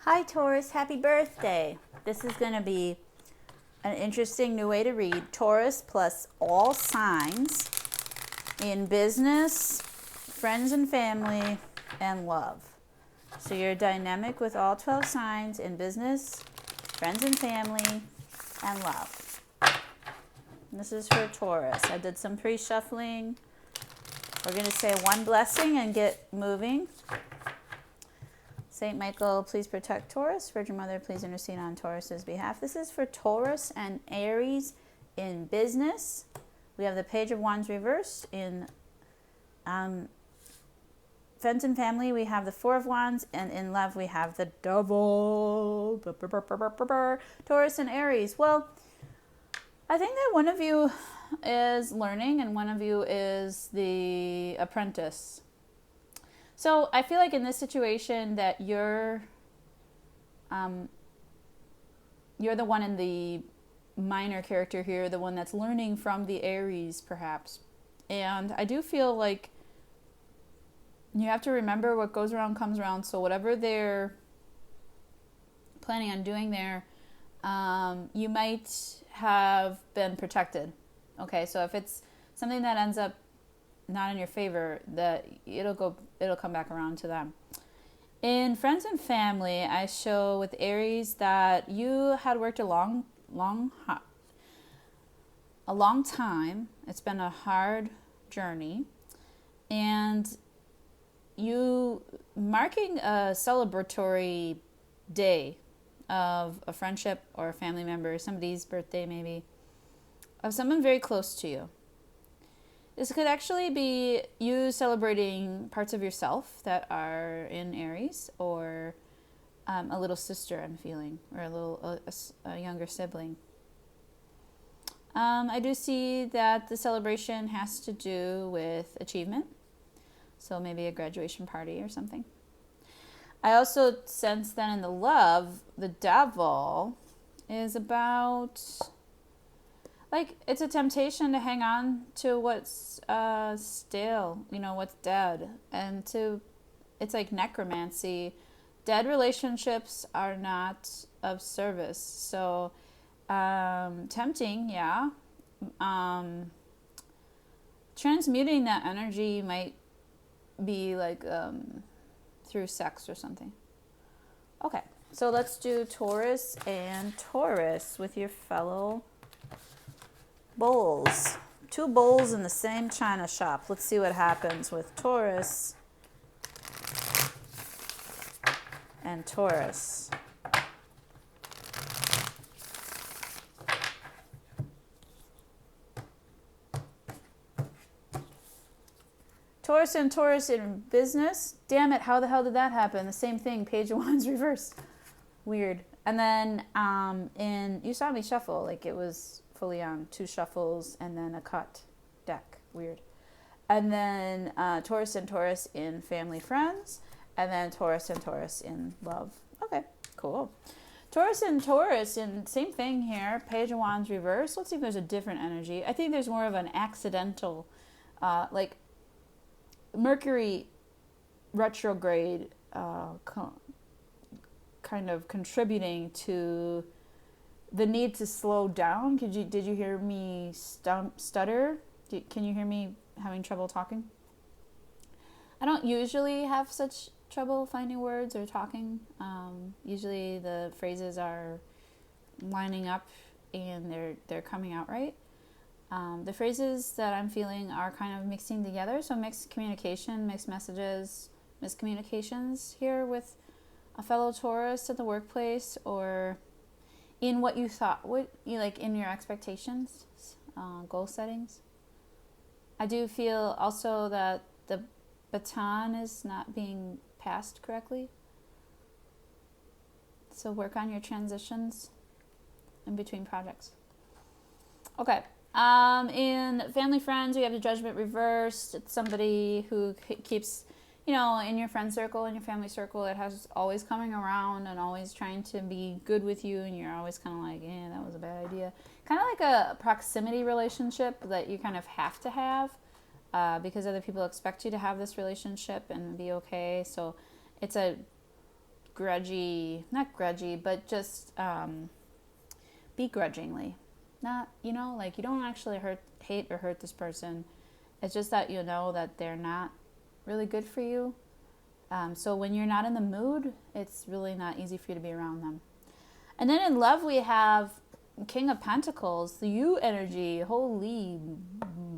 Hi Taurus, happy birthday. This is going to be an interesting new way to read Taurus plus all signs in business, friends and family, and love. So you're dynamic with all 12 signs in business, friends and family, and love. This is for Taurus. I did some pre-shuffling. We're going to say one blessing and get moving. Saint Michael, please protect Taurus. Virgin Mother, please intercede on Taurus's behalf. This is for Taurus and Aries in business. We have the Page of Wands reversed. In Friends and Family, we have the Four of Wands. And in love, we have the Devil. Taurus and Aries. Well, I think that one of you is learning and one of you is the apprentice. So I feel like in this situation that you're the one in the minor character here, the one that's learning from the Aries perhaps. And I do feel like you have to remember what goes around comes around. So whatever they're planning on doing there, you might have been protected. Okay, so if it's something that ends up not in your favor, that it'll come back around to them. In Friends and Family, I show with Aries that you had worked a long time. It's been a hard journey, and you marking a celebratory day of a friendship or a family member, somebody's birthday maybe, of someone very close to you. This could actually be you celebrating parts of yourself that are in Aries, or a little sister I'm feeling, or a younger sibling. I do see that the celebration has to do with achievement, so maybe a graduation party or something. I also sense that in the love, the Devil is about, like, it's a temptation to hang on to what's stale, what's dead. And it's like necromancy. Dead relationships are not of service. So, tempting, yeah. Transmuting that energy might be like through sex or something. Okay, so let's do Taurus and Taurus with your fellow bowls. Two bowls in the same china shop. Let's see what happens with Taurus and Taurus. Taurus and Taurus in business. Damn it, how the hell did that happen? The same thing, Page of Wands reversed. Weird. And then you saw me shuffle, like it was fully on 2 shuffles and then a cut deck. Weird. And then Taurus and Taurus in family friends, and then Taurus and Taurus in love. Okay, cool. Taurus and Taurus in same thing here, Page of Wands reverse. Let's see if there's a different energy. I think there's more of an accidental, like Mercury retrograde, kind of contributing to the need to slow down. Did you hear me stutter? Can you hear me having trouble talking? I don't usually have such trouble finding words or talking. Usually the phrases are lining up and they're coming out right. The phrases that I'm feeling are kind of mixing together. So mixed communication, mixed messages, miscommunications here with a fellow Taurus at the workplace, or in what you thought, in your expectations, goal settings. I do feel also that the baton is not being passed correctly. So work on your transitions in between projects. Okay. In family friends, we have the Judgment reversed. It's somebody who keeps, in your friend circle, in your family circle, it has always coming around and always trying to be good with you, and you're always kind of like, that was a bad idea. Kind of like a proximity relationship that you kind of have to have because other people expect you to have this relationship and be okay. So it's a grudgy, not grudgy, but just begrudgingly. Not, you know, like you don't actually hate or hurt this person. It's just that you know that they're not really good for you. So when you're not in the mood, it's really not easy for you to be around them. And then in love, we have King of Pentacles, the you energy, holy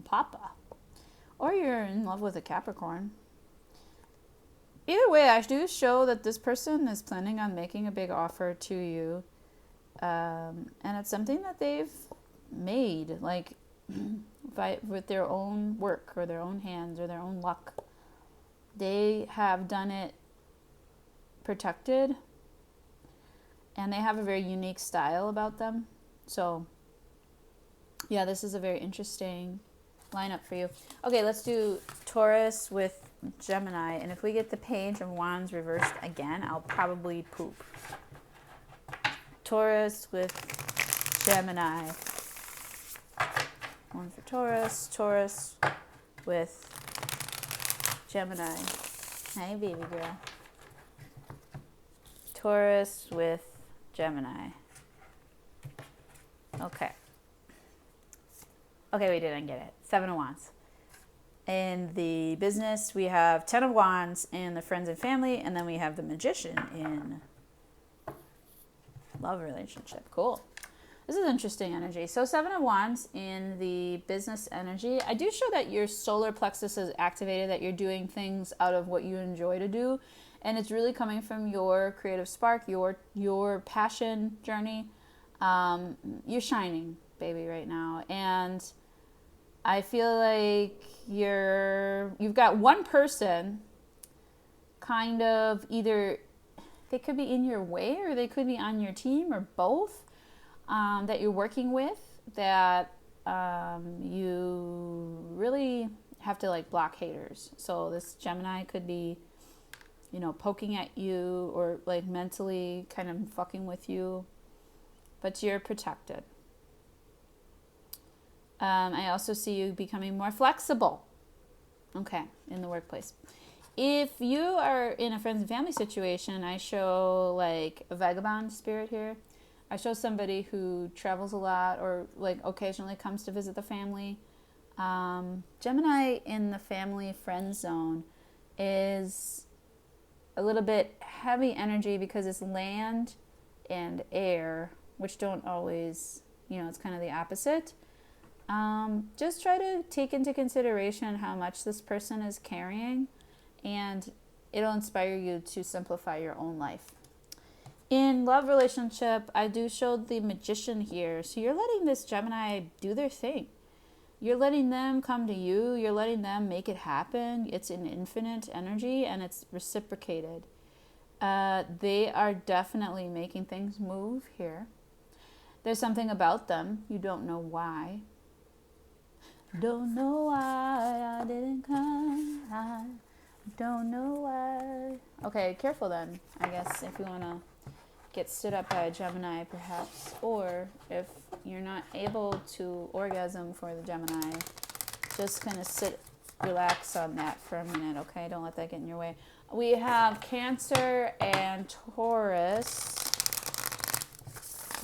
papa. Or you're in love with a Capricorn. Either way, I do show that this person is planning on making a big offer to you. And it's something that they've made, like with their own work or their own hands or their own luck. They have done it protected, and they have a very unique style about them. So yeah, this is a very interesting lineup for you. Okay, let's do Taurus with Gemini, and if we get the Page of Wands reversed again, I'll probably poop. Taurus with Gemini. One for Taurus. Taurus with Gemini. Hey, baby girl. Taurus with Gemini. Okay. Okay, we didn't get it. 7 of Wands. In the business, we have 10 of Wands in the Friends and Family, and then we have the Magician in love relationship. Cool. This is interesting energy. So 7 of Wands in the business energy. I do show that your solar plexus is activated, that you're doing things out of what you enjoy to do. And it's really coming from your creative spark, your passion journey. You're shining, baby, right now. And I feel like you've got one person kind of either, they could be in your way or they could be on your team or both, that you're working with, that you really have to like block haters. So this Gemini could be, you know, poking at you or like mentally kind of fucking with you, but you're protected. I also see you becoming more flexible, okay, in the workplace. If you are in a friends and family situation, I show like a vagabond spirit here. I show somebody who travels a lot or like occasionally comes to visit the family. Gemini in the family friend zone is a little bit heavy energy because it's land and air, which don't always, you know, it's kind of the opposite. Just try to take into consideration how much this person is carrying, and it'll inspire you to simplify your own life. In love relationship, I do show the Magician here. So you're letting this Gemini do their thing. You're letting them come to you. You're letting them make it happen. It's an infinite energy and it's reciprocated. They are definitely making things move here. There's something about them. You don't know why. Don't know why I didn't come. I don't know why. Okay, careful then, I guess, if you want to get stood up by a Gemini perhaps, or if you're not able to orgasm for the Gemini, just kind of sit, relax on that for a minute, okay? Don't let that get in your way. We have Cancer and Taurus.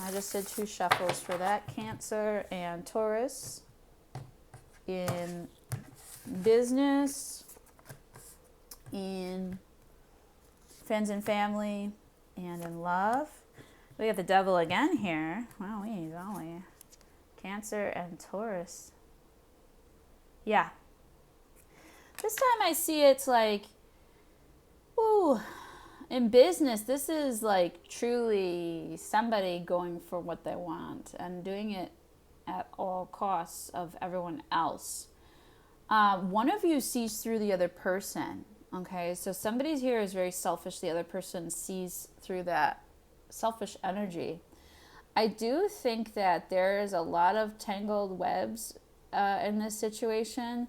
I just did 2 shuffles for that. Cancer and Taurus in business, in friends and family, and in love. We have the Devil again here. Wow, golly. Cancer and Taurus. Yeah. This time I see it's like, ooh, in business, this is like truly somebody going for what they want and doing it at all costs of everyone else. One of you sees through the other person. Okay, so somebody's here is very selfish. The other person sees through that selfish energy. I do think that there is a lot of tangled webs in this situation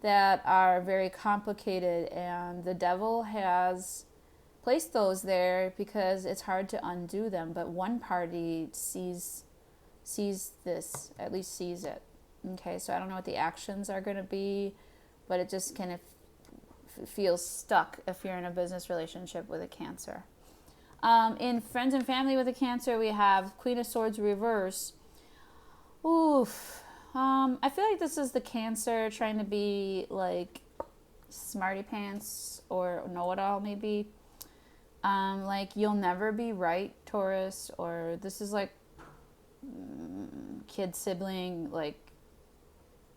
that are very complicated, and the devil has placed those there because it's hard to undo them. But one party sees this, at least sees it. Okay, so I don't know what the actions are going to be, but it just kind of feels stuck if you're in a business relationship with a Cancer. In Friends and Family with a Cancer, we have Queen of Swords reverse. Oof. I feel like this is the Cancer trying to be like smarty pants or know-it-all maybe. Like you'll never be right, Taurus, or this is like kid sibling like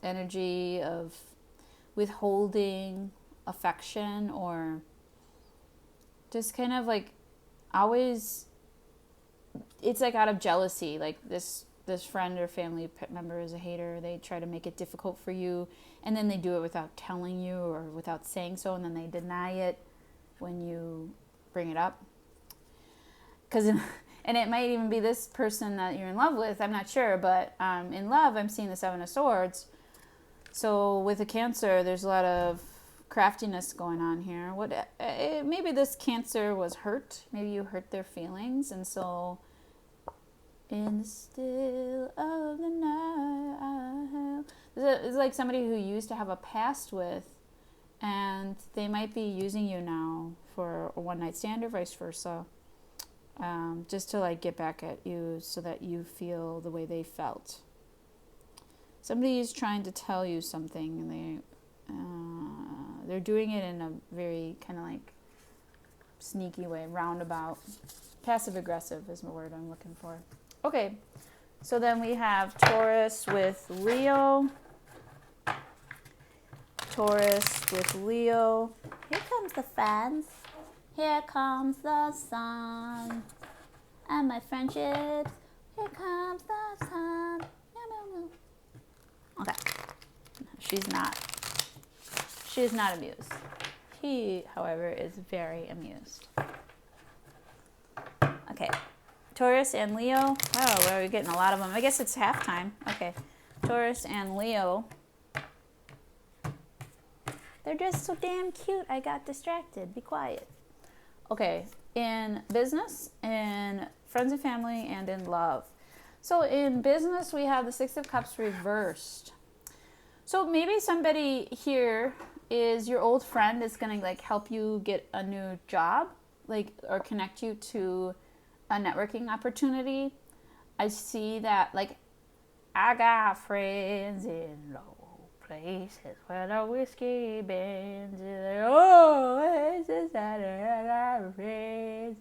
energy of withholding affection, or just kind of like always, it's like out of jealousy, like this friend or family member is a hater, they try to make it difficult for you, and then they do it without telling you or without saying so, and then they deny it when you bring it up. And it might even be this person that you're in love with, I'm not sure, but in love, I'm seeing the Seven of Swords. So with a Cancer, there's a lot of craftiness going on here. Maybe this Cancer was hurt. Maybe you hurt their feelings, and so in the still of the night, it's like somebody who you used to have a past with, and they might be using you now for a one-night stand or vice versa, just to like get back at you so that you feel the way they felt. Somebody is trying to tell you something, and they're doing it in a very kind of like sneaky way, roundabout. Passive aggressive is the word I'm looking for. Okay, so then we have Taurus with Leo. Taurus with Leo. Here comes the fans. Here comes the sun. And my friendships. Here comes the sun. Okay. She's not amused. He, however, is very amused. Okay. Taurus and Leo. Oh, well, we're getting a lot of them. I guess it's halftime. Okay. Taurus and Leo. They're just so damn cute. I got distracted. Be quiet. Okay. In business, in friends and family, and in love. So in business, we have the Six of Cups reversed. So maybe somebody here is your old friend that's going to like help you get a new job, like, or connect you to a networking opportunity. I see that, like, I got friends in low places where the whiskey bends. Oh, it's just that I got friends.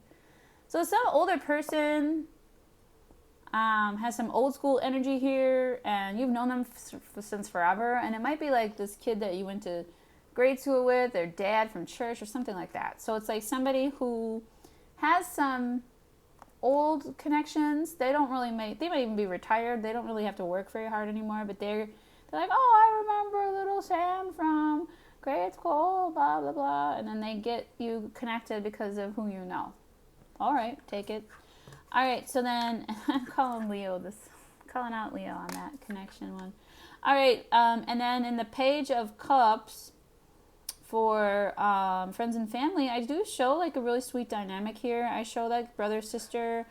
So some older person has some old school energy here, and you've known them since forever, and it might be like this kid that you went to grade school with, their dad from church or something like that. So it's like somebody who has some old connections. They might even be retired. They don't really have to work very hard anymore, but they're like, oh, I remember little Sam from grade school, blah, blah, blah. And then they get you connected because of who you know. All right, take it. All right, so then I'm calling out Leo on that connection one. All right, and then in the Page of Cups for friends and family, I do show like a really sweet dynamic here. I show like brother, sister,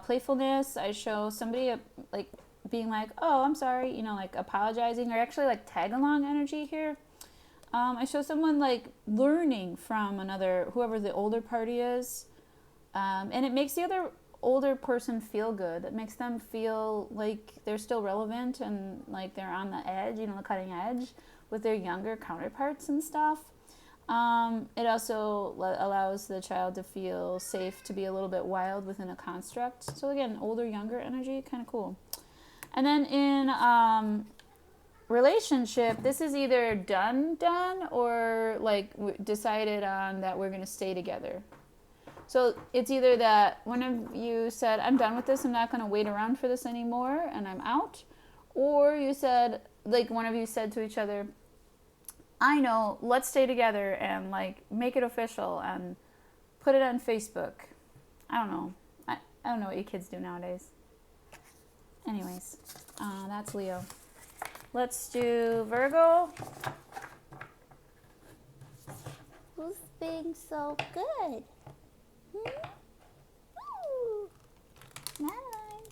playfulness. I show somebody like being like, oh, I'm sorry, like apologizing, or actually like tag along energy here. I show someone like learning from whoever the older party is. And it makes the other older person feel good. It makes them feel like they're still relevant and like they're on the edge, the cutting edge with their younger counterparts and stuff. It also allows the child to feel safe to be a little bit wild within a construct. So again, older, younger energy, kind of cool. And then in relationship, this is either done, or like decided on that we're going to stay together. So it's either that one of you said, I'm done with this, I'm not going to wait around for this anymore, and I'm out. Or you said, like one of you said to each other, I know, let's stay together and like make it official and put it on Facebook. I don't know. I don't know what you kids do nowadays. Anyways, that's Leo. Let's do Virgo. Who's being so good? Ooh. Madeline.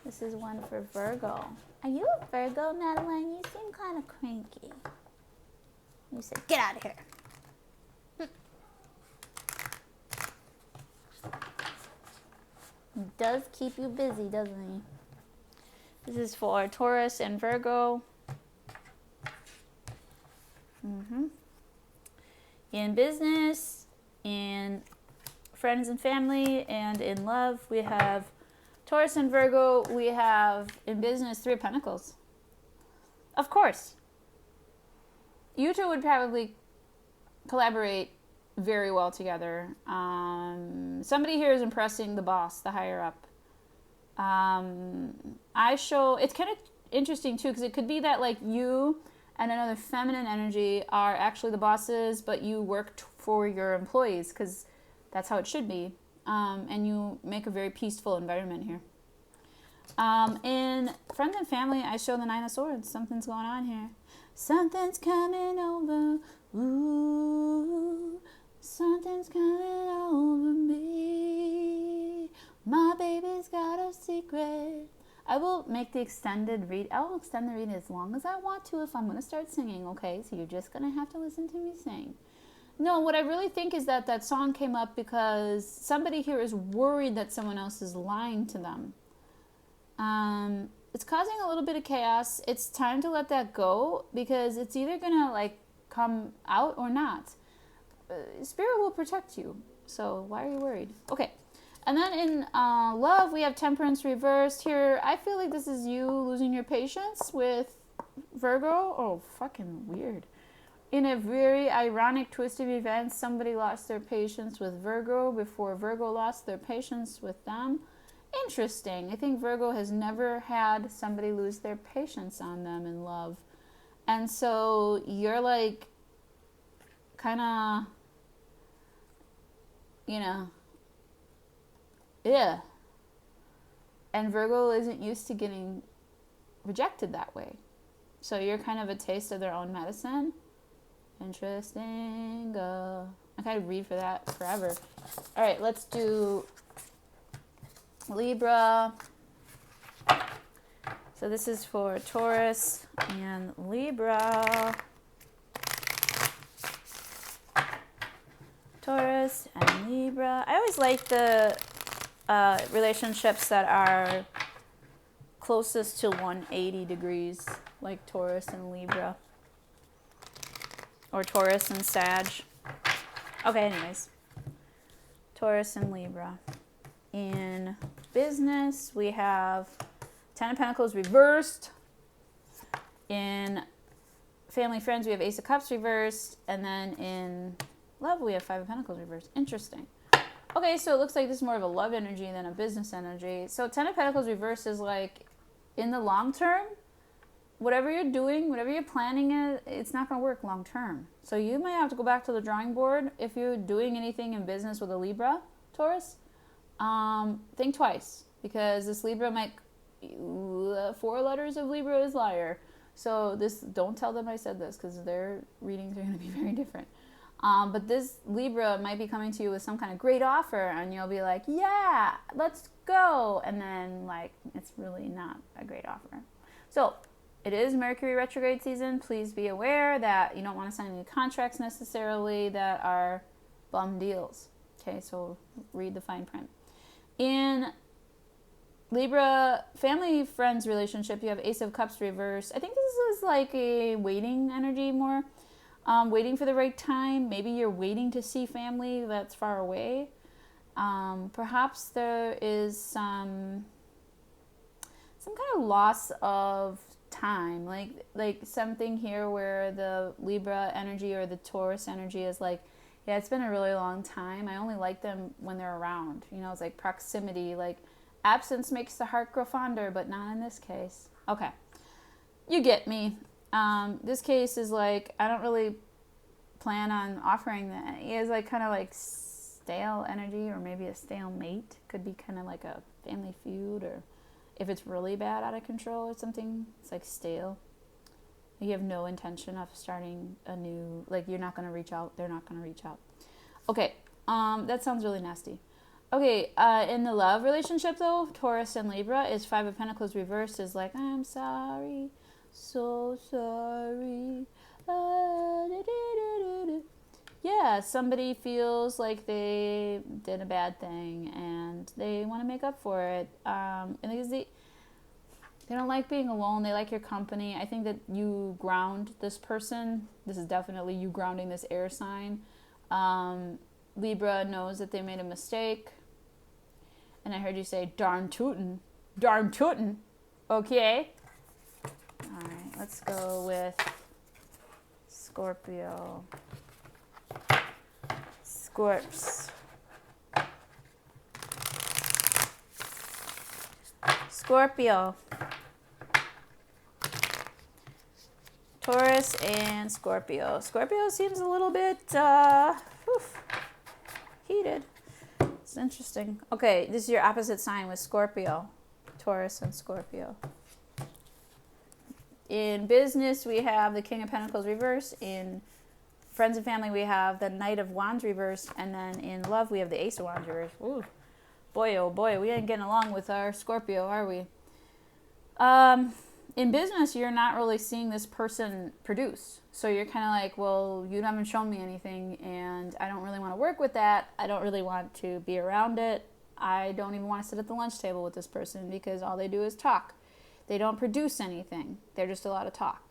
This is one for Virgo. Are you a Virgo, Madeline? You seem kind of cranky. You said, get out of here. does keep you busy, doesn't he? This is for Taurus and Virgo. In business, in friends and family, and in love, we have Taurus and Virgo. We have in business 3 of Pentacles. Of course. You two would probably collaborate very well together. Somebody here is impressing the boss, the higher up. It's kind of interesting too, because it could be that like you and another feminine energy are actually the bosses, but you work for your employees, because that's how it should be. And you make a very peaceful environment here. In friends and family, I show the 9 of Swords. Something's going on here. Something's coming over. Ooh, something's coming over me. My baby's got a secret. I will make the extended read. I will extend the reading as long as I want to if I'm going to start singing, okay? So you're just going to have to listen to me sing. No, what I really think is that that song came up because somebody here is worried that someone else is lying to them. It's causing a little bit of chaos. It's time to let that go, because it's either going to like come out or not. Spirit will protect you. So why are you worried? Okay. And then in love, we have Temperance reversed here. I feel like this is you losing your patience with Virgo. Oh, fucking weird. In a very ironic twist of events, somebody lost their patience with Virgo before Virgo lost their patience with them. Interesting. I think Virgo has never had somebody lose their patience on them in love. And so you're like kind of, yeah. And Virgo isn't used to getting rejected that way. So you're kind of a taste of their own medicine. Interesting. I kind of read for that forever. All right, let's do Libra. So this is for Taurus and Libra. Taurus and Libra. I always like the relationships that are closest to 180 degrees, like Taurus and Libra. Or Taurus and Sag. Okay, anyways. Taurus and Libra. In business, we have 10 of Pentacles reversed. In family friends, we have Ace of Cups reversed. And then in love, we have 5 of Pentacles reversed. Interesting. Okay, so it looks like this is more of a love energy than a business energy. So 10 of Pentacles reversed is like, in the long term, whatever you're doing, whatever you're planning, it's not going to work long term. So you might have to go back to the drawing board if you're doing anything in business with a Libra, Taurus. Think twice, because this Libra might, 4 letters of Libra is liar. So don't tell them I said this, because their readings are going to be very different. But this Libra might be coming to you with some kind of great offer, and you'll be like, yeah, let's go. And then like, it's really not a great offer. So it is Mercury retrograde season. Please be aware that you don't want to sign any contracts necessarily that are bum deals. Okay, so read the fine print. In Libra family friends relationship, you have Ace of Cups reversed. I think this is like a waiting energy more. Waiting for the right time. Maybe you're waiting to see family that's far away. Perhaps there is some kind of loss of time, like something here where the Libra energy or the Taurus energy is like, yeah, it's been a really long time. I only like them when they're around. It's like proximity, like absence makes the heart grow fonder, but not in this case. Okay, you get me. This case is like, I don't really plan on offering that. It's like kind of like stale energy, or maybe a stale mate. Could be kind of like a family feud, or if it's really bad, out of control or something, it's like stale. You have no intention of starting a new, like you're not going to reach out. They're not going to reach out. Okay. That sounds really nasty. Okay. In the love relationship though, Taurus and Libra is 5 of Pentacles reversed is like, I'm sorry. So sorry. yeah, somebody feels like they did a bad thing and they want to make up for it. And because they don't like being alone. They like your company. I think that you ground this person. This is definitely you grounding this air sign. Libra knows that they made a mistake. And I heard you say, darn tootin'. Darn tootin'. Okay. All right, let's go with Scorpio. Scorps. Scorpio. Taurus and Scorpio. Scorpio seems a little bit heated. It's interesting. Okay, this is your opposite sign with Scorpio. Taurus and Scorpio. In business, we have the King of Pentacles reversed. In friends and family, we have the Knight of Wands reversed. And then in love, we have the Ace of Wands reversed. Ooh. Boy, oh boy, we ain't getting along with our Scorpio, are we? In business, you're not really seeing this person produce. So you're kind of like, well, you haven't shown me anything, and I don't really want to work with that. I don't really want to be around it. I don't even want to sit at the lunch table with this person because all they do is talk. They don't produce anything. They're just a lot of talk.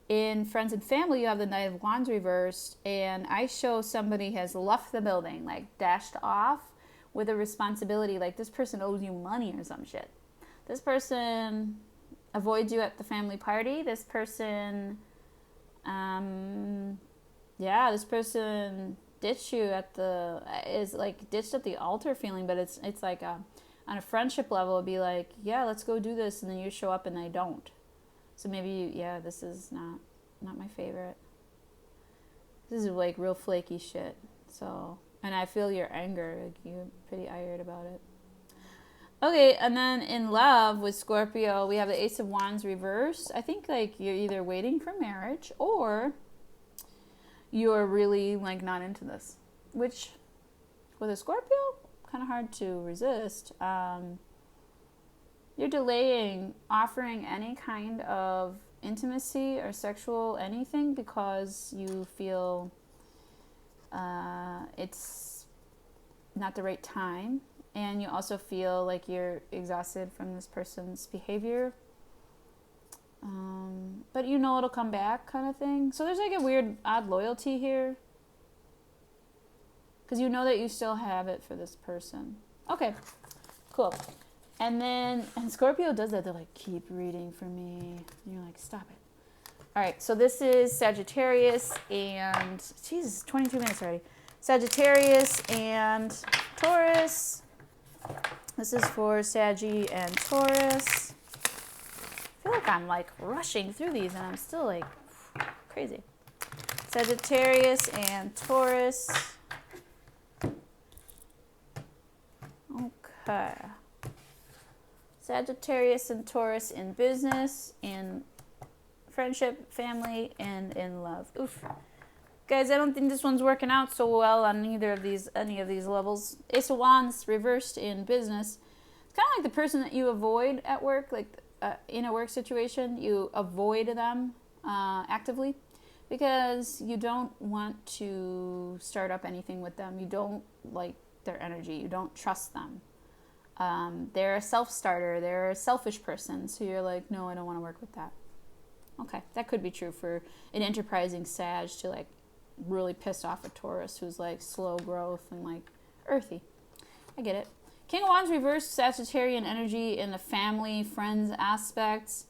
In friends and family, you have the Knight of Wands reversed, and I show somebody has left the building, like dashed off with a responsibility, like this person owes you money or some shit. This person avoids you at the family party. This person, this person ditched you at ditched at the altar feeling, but it's like on a friendship level, it'd be like, yeah, let's go do this, and then you show up and they don't. So maybe, this is not my favorite. This is like real flaky shit. So, and I feel your anger, like you're pretty irate about it. Okay, and then in love with Scorpio, we have the Ace of Wands reversed. I think like you're either waiting for marriage or you're really like not into this. Which, with a Scorpio, kind of hard to resist. You're delaying offering any kind of intimacy or sexual anything because you feel it's not the right time. And you also feel like you're exhausted from this person's behavior. But you know it'll come back kind of thing. So there's like a weird, odd loyalty here. Because you know that you still have it for this person. Okay, cool. And Scorpio does that. They're like, keep reading for me. And you're like, stop it. All right, so this is Sagittarius and, Jesus, 22 minutes already. Sagittarius and Taurus. This is for Saggy and Taurus. I feel like I'm like rushing through these and I'm still like crazy. Sagittarius and Taurus. Okay. Sagittarius and Taurus in business, in friendship, family, and in love. Oof. Guys, I don't think this one's working out so well on any of these levels. Ace of Wands reversed in business. It's kind of like the person that you avoid at work, like in a work situation, you avoid them actively because you don't want to start up anything with them. You don't like their energy. You don't trust them. They're a self-starter. They're a selfish person. So you're like, no, I don't want to work with that. Okay, that could be true for an enterprising Sag to like really pissed off a Taurus who's like slow growth and like earthy. I get it. King of Wands reversed Sagittarian energy in the family, friends aspects.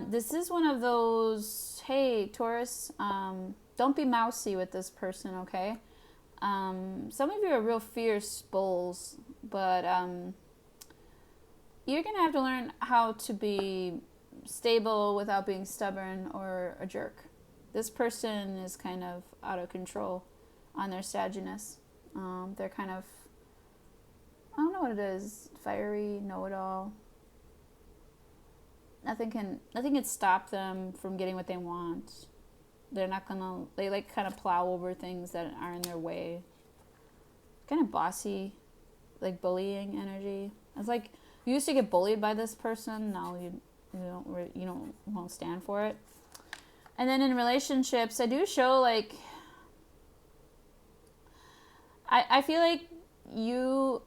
This is one of those, hey, Taurus, don't be mousy with this person, okay? Some of you are real fierce bulls, but you're going to have to learn how to be stable without being stubborn or a jerk. This person is kind of out of control on their sagginess. They're kind of, I don't know what it is, fiery, know-it-all. Nothing can stop them from getting what they want. They're not gonna, they like kind of plow over things that are in their way. Kind of bossy, like bullying energy. It's like, you used to get bullied by this person, now you won't stand for it. And then in relationships, I do show like I feel like you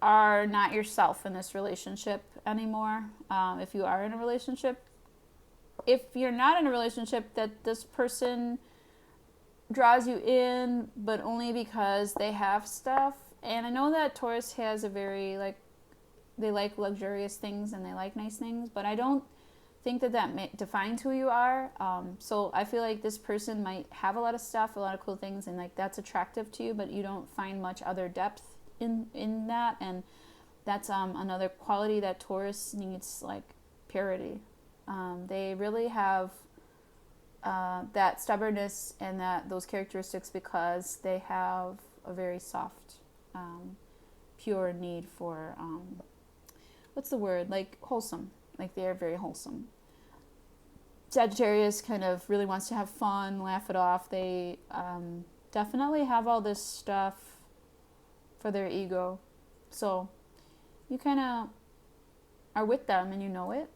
are not yourself in this relationship anymore. If you are in a relationship, if you're not in a relationship, that this person draws you in, but only because they have stuff. And I know that Taurus has a very, like, they like luxurious things and they like nice things, but I don't think that defines who you are. So I feel like this person might have a lot of stuff, a lot of cool things, and like that's attractive to you, but you don't find much other depth in that. And that's another quality that Taurus needs, like purity. They really have that stubbornness and those characteristics because they have a very soft, pure need for what's the word? Like wholesome. Like they are very wholesome. Sagittarius kind of really wants to have fun, laugh it off. They definitely have all this stuff for their ego. So you kind of are with them and you know it.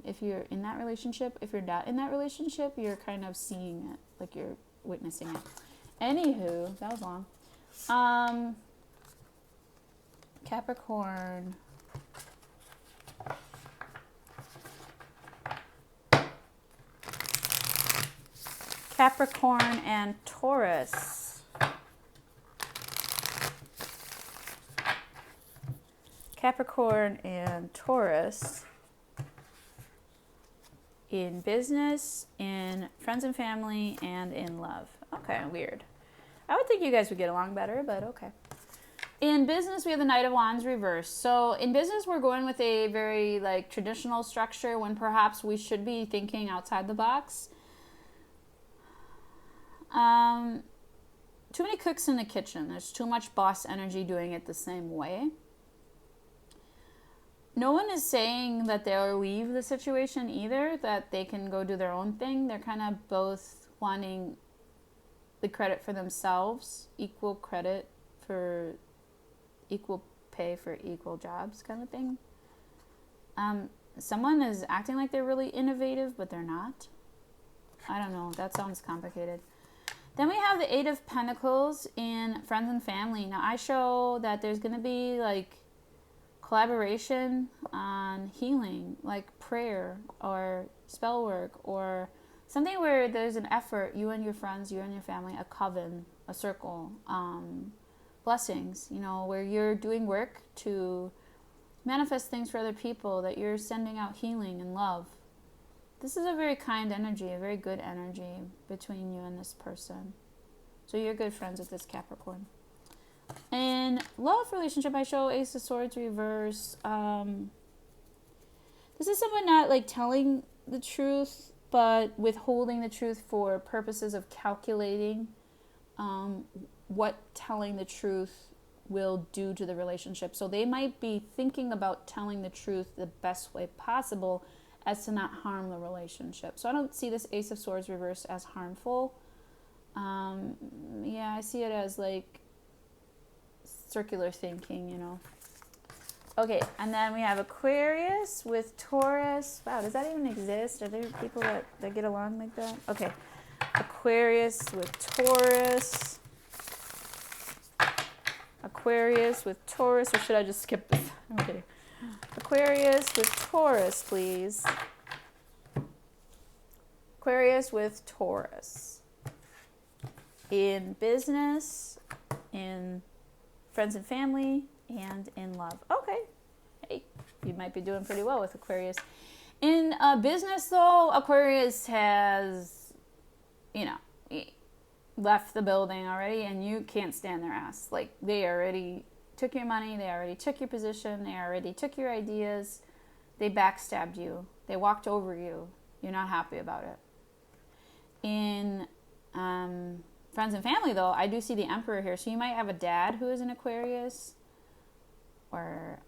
If you're in that relationship, if you're not in that relationship, you're kind of seeing it, like you're witnessing it. Anywho, that was long. Capricorn. Capricorn and Taurus. Capricorn and Taurus in business, in friends and family, and in love. Okay, weird. I would think you guys would get along better, but okay. In business, we have the Knight of Wands reversed. So in business, we're going with a very like traditional structure when perhaps we should be thinking outside the box. Too many cooks in the kitchen. There's too much boss energy doing it the same way. No one is saying that they'll leave the situation either, that they can go do their own thing. They're kind of both wanting the credit for themselves, equal credit for equal pay for equal jobs kind of thing. Someone is acting like they're really innovative, but they're not. I don't know. That sounds complicated. Then we have the Eight of Pentacles in friends and family. Now, I show that there's going to be like collaboration on healing, like prayer or spell work or something where there's an effort, you and your friends, you and your family, a coven, a circle, blessings, you know, where you're doing work to manifest things for other people, that you're sending out healing and love. This is a very kind energy, a very good energy between you and this person. So you're good friends with this Capricorn. In love relationship, I show Ace of Swords reverse. This is someone not like telling the truth, but withholding the truth for purposes of calculating what telling the truth will do to the relationship. So they might be thinking about telling the truth the best way possible as to not harm the relationship. So I don't see this Ace of Swords reverse as harmful. Yeah, I see it as like circular thinking, you know. Okay, and then we have Aquarius with Taurus. Wow, does that even exist? Are there people that get along like that? Okay, Aquarius with Taurus. Aquarius with Taurus, or should I just skip this? I'm kidding. Aquarius with Taurus, please. Aquarius with Taurus. In business, in friends and family, and in love. Okay. Hey, you might be doing pretty well with Aquarius. In business, though, Aquarius has, you know, left the building already, and you can't stand their ass. Like, they already took your money, they already took your position, they already took your ideas, they backstabbed you, they walked over you, you're not happy about it. In friends and family, though, I do see the Emperor here, so you might have a dad who is an Aquarius, or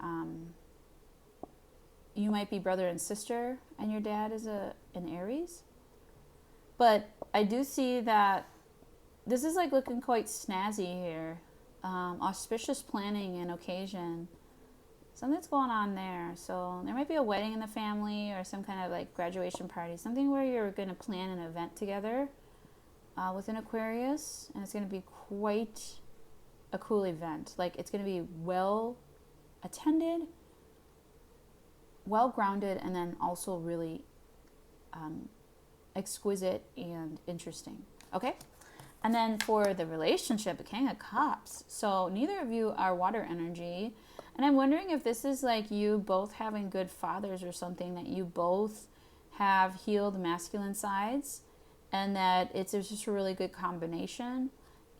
you might be brother and sister, and your dad is an Aries. But I do see that this is like looking quite snazzy here. Auspicious planning and occasion. Something's going on there. So there might be a wedding in the family or some kind of like graduation party. Something where you're going to plan an event together with an Aquarius. And it's going to be quite a cool event. Like, it's going to be well attended, well grounded, and then also really exquisite and interesting. Okay? And then for the relationship, King of Cups. So neither of you are water energy. And I'm wondering if this is like you both having good fathers or something, that you both have healed masculine sides, and that it's just a really good combination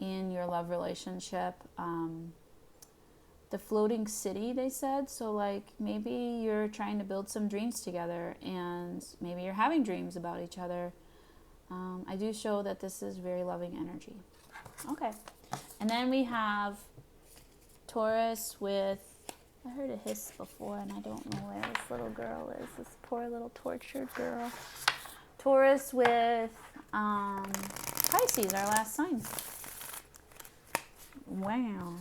in your love relationship. The floating city, they said. So like maybe you're trying to build some dreams together, and maybe you're having dreams about each other. I do show that this is very loving energy. Okay. And then we have Taurus with, I heard a hiss before, and I don't know where this little girl is. This poor little tortured girl. Taurus with Pisces, our last sign. Wow.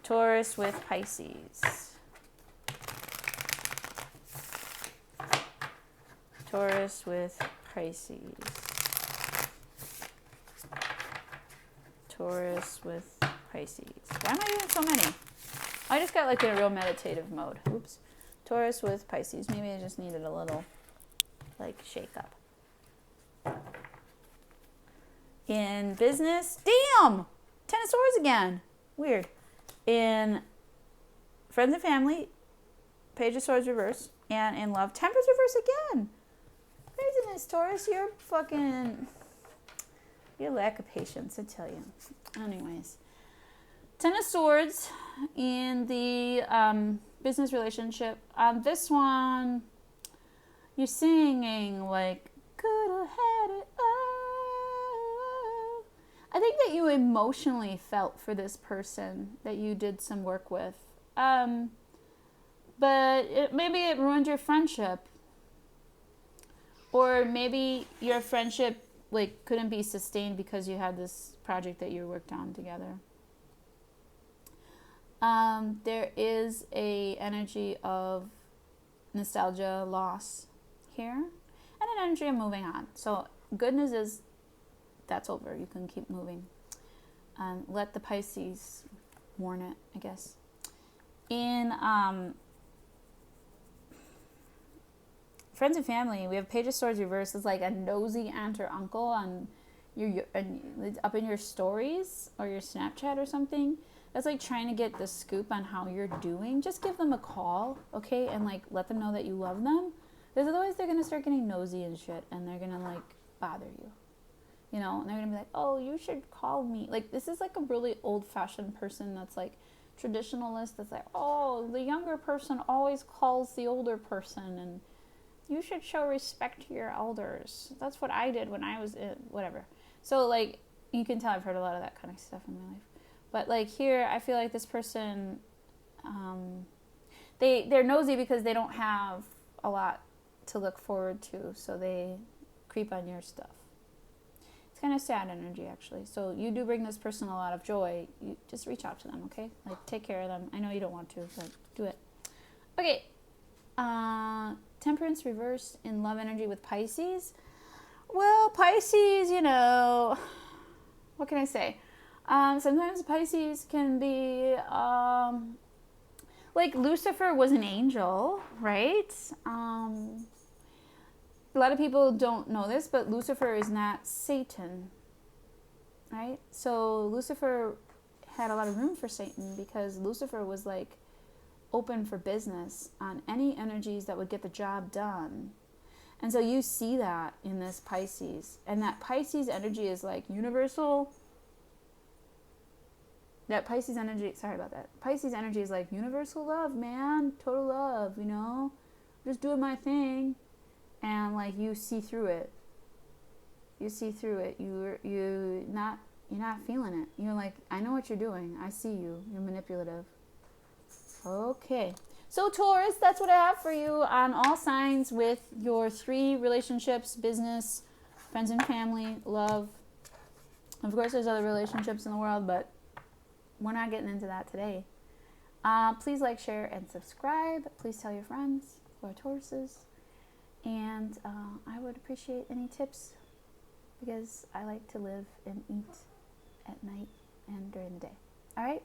Taurus with Pisces. Taurus with Pisces. Taurus with Pisces. Why am I doing so many? I just got like in a real meditative mode. Oops. Taurus with Pisces. Maybe I just needed a little like shake up. In business, damn! Ten of Swords again. Weird. In Friends and Family, Page of Swords reverse. And in love, Temperance reverse again. Craziness, Taurus. You're fucking... Your lack of patience, I tell you. Anyways. Ten of Swords in the business relationship. This one, you're singing like, could have had it all. I think that you emotionally felt for this person that you did some work with. But maybe it ruined your friendship. Or maybe your friendship like couldn't be sustained because you had this project that you worked on together. There is a energy of nostalgia, loss here, and an energy of moving on. So good news is that's over. You can keep moving. Let the Pisces warn it, I guess. In Friends and Family, we have Page of Swords reversed. It's like a nosy aunt or uncle on your up in your stories or your Snapchat or something. That's like trying to get the scoop on how you're doing. Just give them a call, okay, and like let them know that you love them. Because otherwise they're gonna start getting nosy and shit, and they're gonna like bother you, you know. And they're gonna be like, "Oh, you should call me." Like this is like a really old-fashioned person that's like traditionalist. That's like, "Oh, the younger person always calls the older person," and you should show respect to your elders. That's what I did when I was in, whatever. So, like, you can tell I've heard a lot of that kind of stuff in my life. But, like, here, I feel like this person, they're nosy because they don't have a lot to look forward to. So they creep on your stuff. It's kind of sad energy, actually. So you do bring this person a lot of joy. You just reach out to them, okay? Like, take care of them. I know you don't want to, but do it. Okay. Temperance reversed in love energy with Pisces. Well, Pisces, you know, what can I say? Sometimes Pisces can be, like Lucifer was an angel, right? A lot of people don't know this, but Lucifer is not Satan, right? So Lucifer had a lot of room for Satan because Lucifer was like open for business on any energies that would get the job done. And so you see that in this Pisces. And that Pisces energy is like universal. That Pisces energy, sorry about that. Pisces energy is like universal love, man. Total love, you know. Just doing my thing. And like you see through it. You see through it. You're not feeling it. You're like, I know what you're doing. I see you. You're manipulative. Okay, so Taurus, that's what I have for you on all signs with your 3 relationships: business, friends and family, love. Of course, there's other relationships in the world, but we're not getting into that today. Please like, share, and subscribe. Please tell your friends who are Tauruses. And I would appreciate any tips because I like to live and eat at night and during the day. All right?